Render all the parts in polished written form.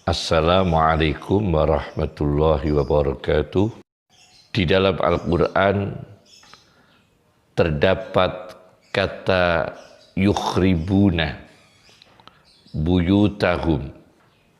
Assalamualaikum warahmatullahi wabarakatuh. Di dalam Al-Quran terdapat kata yukhribuna buyutahum.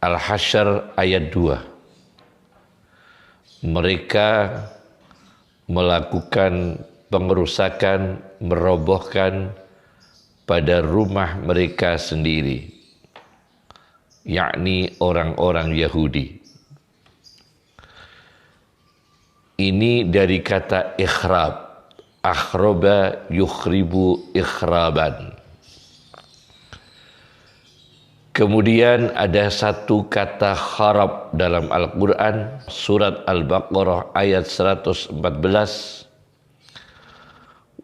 Al-Hasyr ayat 2. Mereka melakukan pengerusakan, merobohkan pada rumah mereka sendiri, yakni orang-orang Yahudi. Ini dari kata ikhrab, akhroba yukhribu ikhraban. Kemudian ada satu kata kharab dalam Al-Quran, surat Al-Baqarah ayat 114.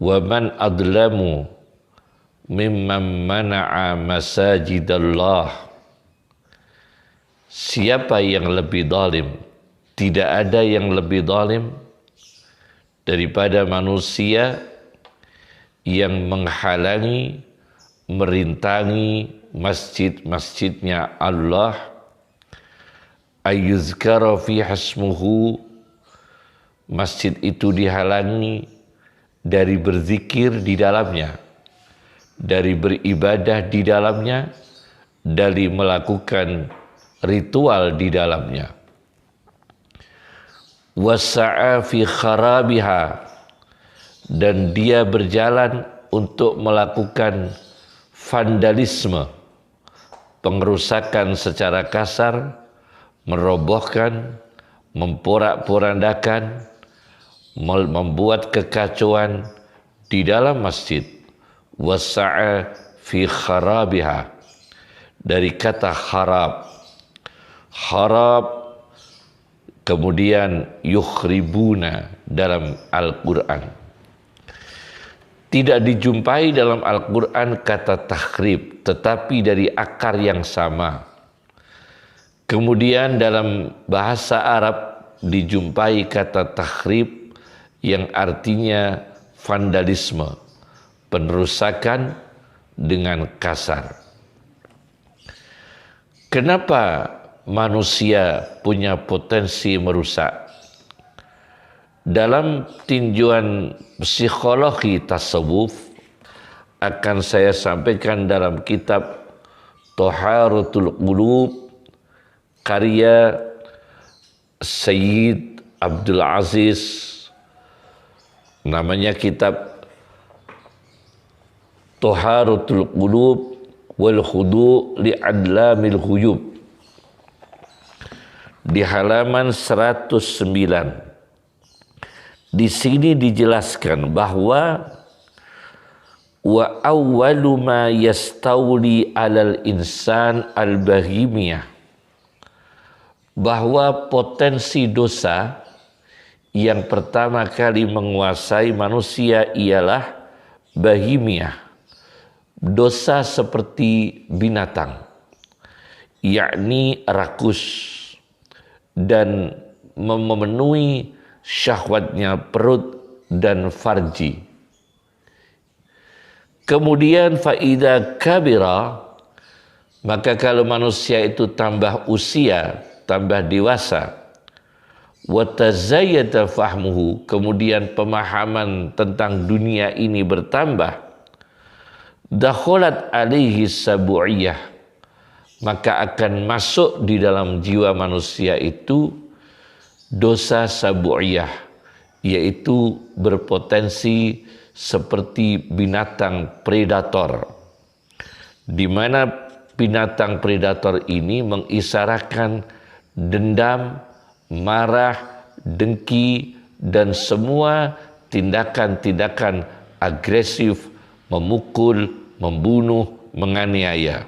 Wa man adlamu mimman mana'a masajidallah. Siapa yang lebih zalim? Tidak ada yang lebih zalim daripada manusia yang menghalangi, merintangi masjid-masjidnya Allah, ayyuzkara fi hasmuhu, masjid itu dihalangi dari berzikir di dalamnya, dari beribadah di dalamnya, dari melakukan ritual di dalamnya. Wasa'a fi kharabiha, dan dia berjalan untuk melakukan vandalisme, pengerusakan secara kasar, merobohkan, memporak-porandakan, membuat kekacauan di dalam masjid. Wasa'a fi kharabiha, dari kata kharab. Kharab, kemudian yukhribuna dalam Al-Quran. Tidak dijumpai dalam Al-Quran kata takhrib, tetapi dari akar yang sama. Kemudian dalam bahasa Arab dijumpai kata takhrib yang artinya vandalisme, penerusakan dengan kasar. Kenapa manusia punya potensi merusak? Dalam tinjauan psikologi tasawuf akan saya sampaikan dalam kitab Thaharatul Qulub karya Sayyid Abdul Aziz, namanya kitab Thaharatul Qulub wal Khudu' li Adlamil Ghuyub, di halaman 109. Di sini dijelaskan bahwa wa awwalu ma yastawli 'alal insan al-bahimiyah, bahwa potensi dosa yang pertama kali menguasai manusia ialah bahimiyah, dosa seperti binatang, yakni rakus dan memenuhi syahwatnya perut dan farji. Kemudian faida kabira, maka kalau manusia itu tambah usia, tambah dewasa, wa tazayyada fahmuhu, kemudian pemahaman tentang dunia ini bertambah, dakhalat alaihi sabu'iyah, maka akan masuk di dalam jiwa manusia itu dosa sabu'iyah, yaitu berpotensi seperti binatang predator, di mana binatang predator ini mengisyaratkan dendam, marah, dengki, dan semua tindakan-tindakan agresif, memukul, membunuh, menganiaya.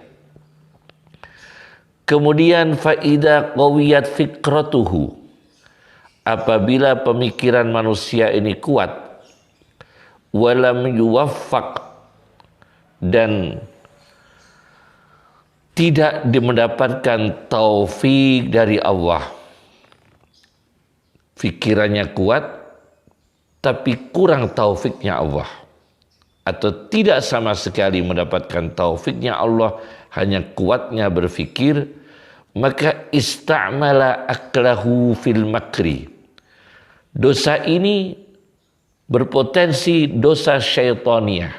Kemudian faida qawiyat fikratuhu, apabila pemikiran manusia ini kuat, walam yuwaffaq, dan tidak mendapatkan taufik dari Allah, pikirannya kuat tapi kurang taufiknya Allah, atau tidak sama sekali mendapatkan taufiknya Allah, hanya kuatnya berfikir, maka istamala aklahu fil makri. Dosa ini berpotensi dosa syaitaniyah,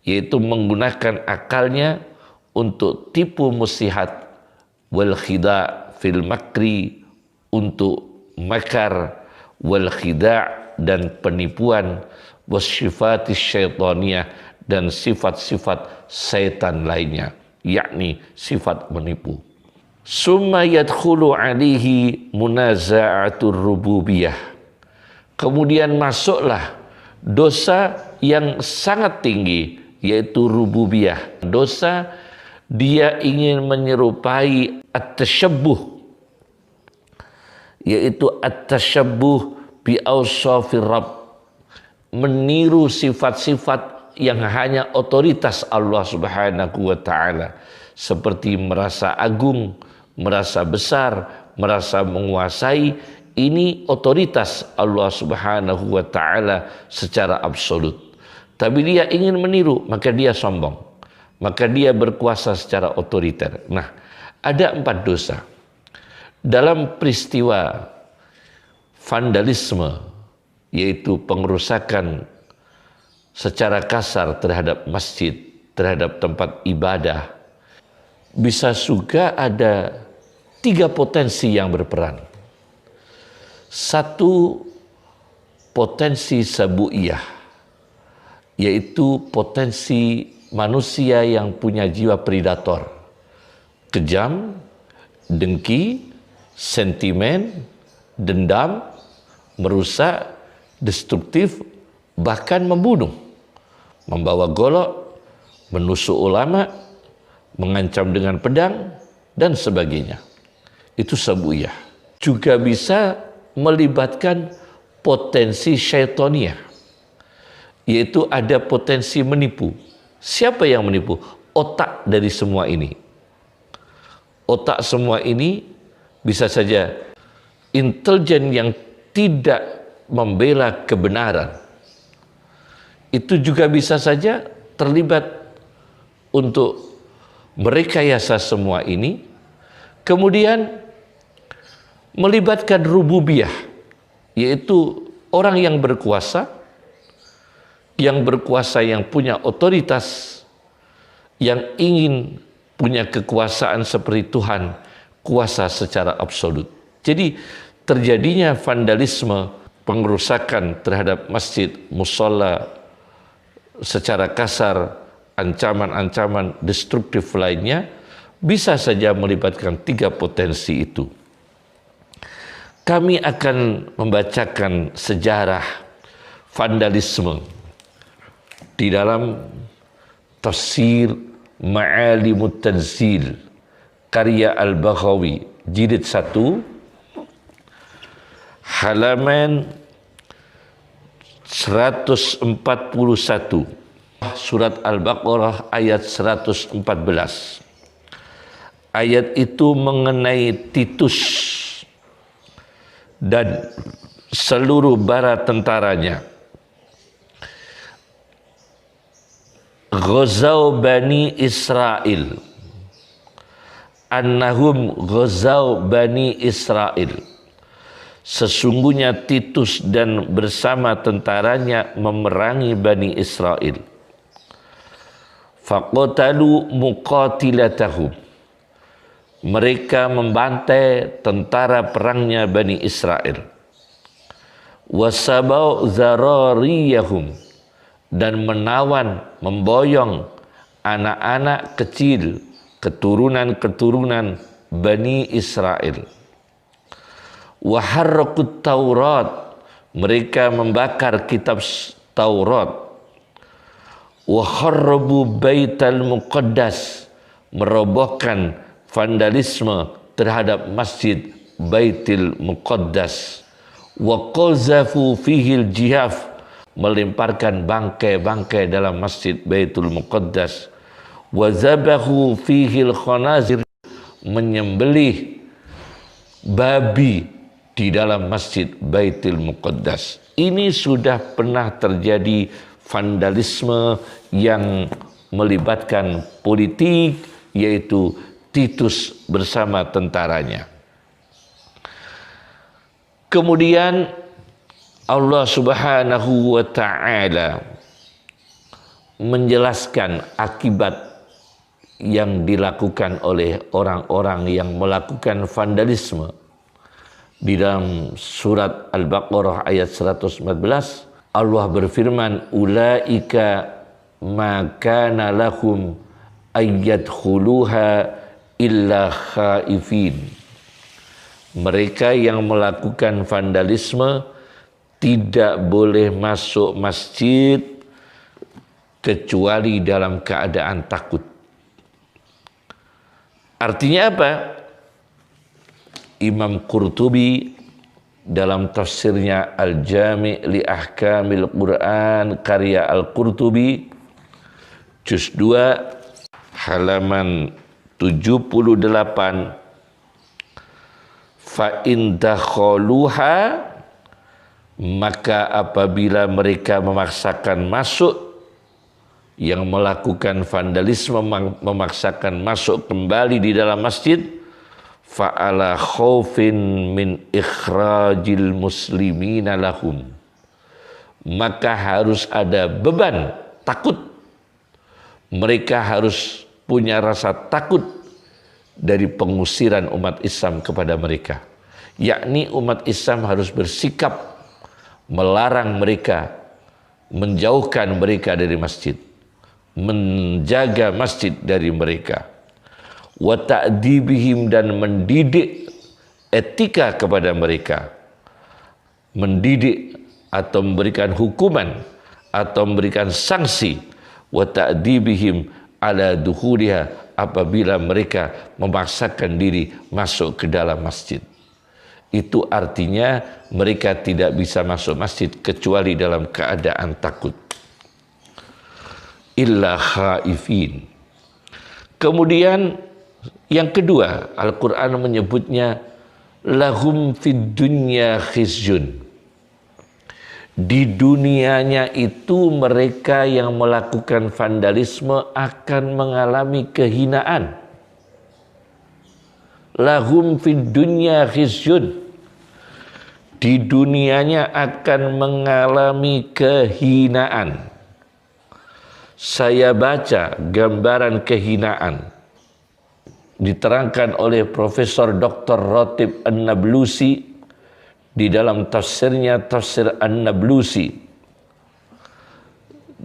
yaitu menggunakan akalnya untuk tipu muslihat, wal khida' fil makri, untuk makar, wal khida' dan penipuan, wasyifatis syaitaniyah dan sifat-sifat syaitan lainnya, yakni sifat menipu. Summa yadkhulu alihi munaza'atur rububiyah. Kemudian masuklah dosa yang sangat tinggi, yaitu rububiyah. Dosa dia ingin menyerupai at-tashabbuh, yaitu at-tashabbuh bi awsafir Rabb, meniru sifat-sifat yang hanya otoritas Allah Subhanahu wa taala, seperti merasa agung, merasa besar, merasa menguasai. Ini otoritas Allah Subhanahu wa taala secara absolut. Tapi dia ingin meniru, maka dia sombong. Maka dia berkuasa secara otoriter. Nah, ada 4 dosa. Dalam peristiwa vandalisme, yaitu pengerusakan secara kasar terhadap masjid, terhadap tempat ibadah, bisa juga ada 3 potensi yang berperan. 1, potensi sabu'iyah, yaitu potensi manusia yang punya jiwa predator, kejam, dengki, sentimen, dendam, merusak, destruktif, bahkan membunuh, membawa golok, menusuk ulama, mengancam dengan pedang, dan sebagainya. Itu sabu'iyah. Juga bisa melibatkan potensi syaitaniyah, yaitu ada potensi menipu. Siapa yang menipu? Otak dari semua ini. Otak semua ini bisa saja intelijen yang tidak membela kebenaran. Itu juga bisa saja terlibat untuk merekayasa semua ini, kemudian melibatkan rububiyah, yaitu orang yang berkuasa, yang punya otoritas, yang ingin punya kekuasaan seperti Tuhan, kuasa secara absolut. Jadi terjadinya vandalisme, pengerusakan terhadap masjid, mushola secara kasar, ancaman-ancaman destruktif lainnya, bisa saja melibatkan 3 potensi itu. Kami akan membacakan sejarah vandalisme di dalam tafsir Ma'alimut Tanzil karya Al-Baghawi jilid 1 halaman 141, surat Al-Baqarah ayat 114. Ayat itu mengenai Titus dan seluruh bala tentaranya. Ghazau Bani Israel. Annahum ghazau Bani Israel. Sesungguhnya Titus dan bersama tentaranya memerangi Bani Israel. Faqatalu muqatilatahum. Mereka membantai tentara perangnya Bani Israel. Wasabau zarariyahum, dan menawan, memboyong anak-anak kecil, keturunan-keturunan Bani Israel. Waharrakut Taurat, mereka membakar kitab Taurat. Waharrabu Baital Muqaddas, merobohkan vandalisme terhadap masjid Baitul Muqaddas. Wa qazafu fihil jihaf, melemparkan bangkai-bangkai dalam masjid Baitul Muqaddas. Wa zabahu fihil khanazir, menyembelih babi di dalam masjid Baitul Muqaddas. Ini sudah pernah terjadi vandalisme yang melibatkan politik, yaitu Titus bersama tentaranya. Kemudian Allah Subhanahu wa ta'ala menjelaskan akibat yang dilakukan oleh orang-orang yang melakukan vandalisme. Di dalam surat Al-Baqarah ayat 114, Allah berfirman, ulaika ma kana lahum ayyadkhuluha illa khaifin. Mereka yang melakukan vandalisme tidak boleh masuk masjid kecuali dalam keadaan takut. Artinya apa? Imam Qurtubi dalam tafsirnya Al-Jami' li Ahkamil Quran karya Al-Qurtubi juz 2 halaman 78, fa in dakhaluha, maka apabila mereka memaksakan masuk, yang melakukan vandalisme memaksakan masuk kembali di dalam masjid, fa'ala khaufin min ikhrajil muslimina lahum, maka harus ada beban takut. Mereka harus punya rasa takut dari pengusiran umat Islam kepada mereka, yakni umat Islam harus bersikap melarang mereka, menjauhkan mereka dari masjid, menjaga masjid dari mereka, wa ta'dibihim, dan mendidik etika kepada mereka, mendidik atau memberikan hukuman atau memberikan sanksi, wa ta'dibihim ala dukhuliha, apabila mereka memaksakan diri masuk ke dalam masjid. Itu artinya mereka tidak bisa masuk masjid kecuali dalam keadaan takut. Illa khaifin. Kemudian yang kedua, Al-Quran menyebutnya lahum fid dunya khizyun. Di dunianya itu mereka yang melakukan vandalisme akan mengalami kehinaan. Lahum fid dunya khizyun. Di dunianya akan mengalami kehinaan. Saya baca gambaran kehinaan diterangkan oleh Profesor Dr. Ratib An-Nablusi di dalam tafsirnya Tafsir An-Nablusi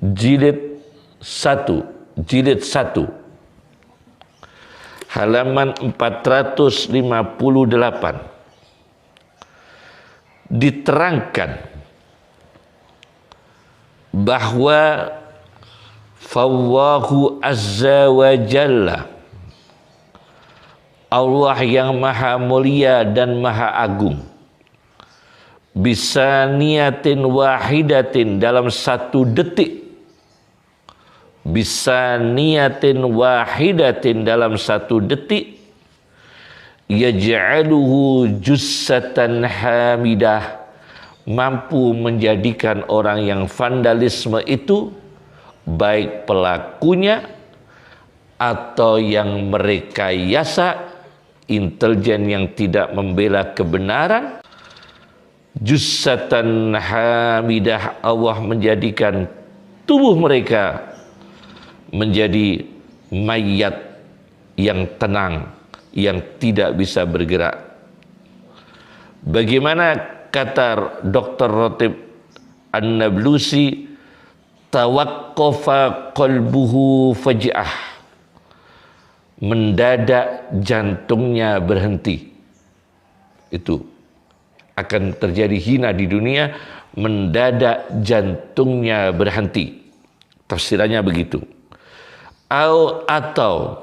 jilid 1 halaman 458 diterangkan bahwa Fallahu azza wa jalla, Allah yang maha mulia dan maha agung, bisa niatin wahidatin, dalam satu detik, bisa niatin wahidatin, dalam satu detik, yaj'aluhu jussatan hamidah, mampu menjadikan orang yang vandalisme itu, baik pelakunya atau yang merekayasa, intelijen yang tidak membela kebenaran, jussatan hamidah, Allah menjadikan tubuh mereka menjadi mayat yang tenang, yang tidak bisa bergerak. Bagaimana kata Dr. Ratib An-Nablusi, tawaqqafa qalbuhu faj'ah, mendadak jantungnya berhenti. Itu akan terjadi hina di dunia, mendadak jantungnya berhenti. Tafsirannya begitu. Atau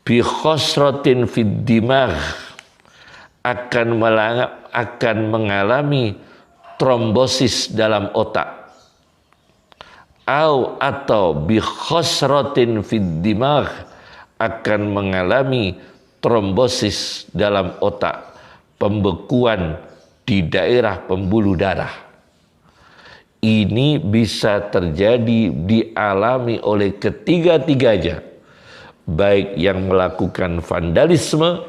bi khosratin fid dimagh, akan mengalami trombosis dalam otak. Atau bi khosratin fid dimagh, akan mengalami trombosis dalam otak, pembekuan di daerah pembuluh darah. Ini bisa terjadi, dialami oleh ketiga-tiganya, baik yang melakukan vandalisme,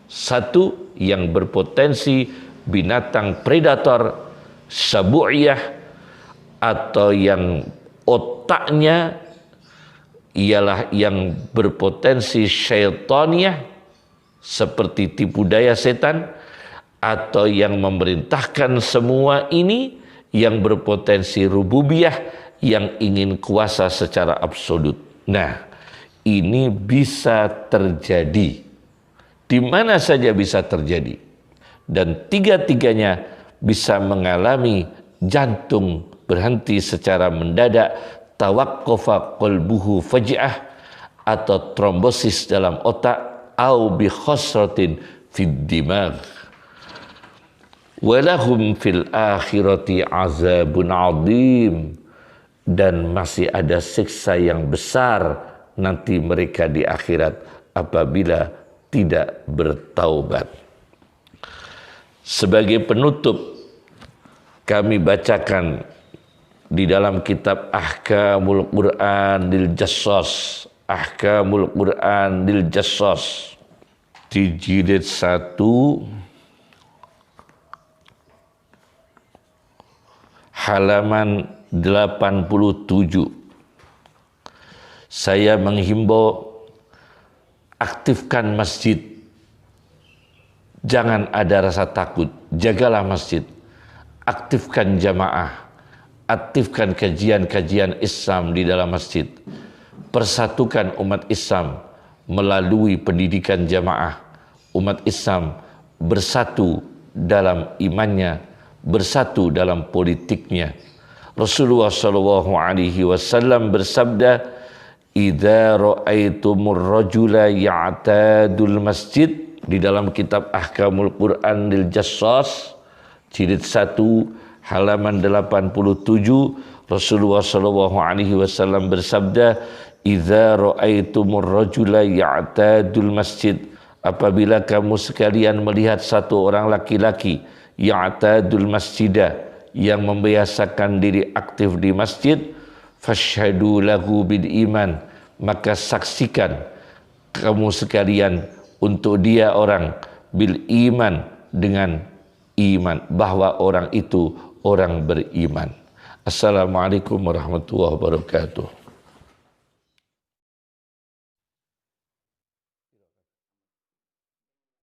satu yang berpotensi binatang predator sabu'iyah, atau yang otaknya ialah yang berpotensi syaitaniyah seperti tipu daya setan, atau yang memerintahkan semua ini yang berpotensi rububiyah, yang ingin kuasa secara absolut. Nah, ini bisa terjadi di mana saja, bisa terjadi, dan tiga-tiganya bisa mengalami jantung berhenti secara mendadak, tawaqqafa qalbuhu faj'ah, atau trombosis dalam otak, au bi khosratin fid dimag. Walahum fil akhirati azabun azim, dan masih ada siksa yang besar nanti mereka di akhirat apabila tidak bertaubat. Sebagai penutup, kami bacakan di dalam kitab Ahkamul Quran lil Jassas, Ahkamul Quran lil Jassas, di jilid 1 halaman 87. Saya menghimbau, aktifkan masjid. Jangan ada rasa takut, jagalah masjid. Aktifkan jamaah, aktifkan kajian-kajian Islam di dalam masjid. Persatukan umat Islam melalui pendidikan jamaah. Umat Islam bersatu dalam imannya, bersatu dalam politiknya. Rasulullah SAW bersabda, "Idza ra'aitumur rajula ya'tadul masjid", di dalam kitab Ahkamul Quran lil Jassas, jilid 1 halaman 87, Rasulullah SAW bersabda, "Idza ra'aitumur rajula ya'tadul masjid", apabila kamu sekalian melihat satu orang laki-laki ya'tadul masjidah, yang membiasakan diri aktif di masjid, fashhadu lahu bil iman, maka saksikan kamu sekalian untuk dia orang bil iman, dengan iman, bahwa orang itu orang beriman. Assalamualaikum warahmatullahi wabarakatuh.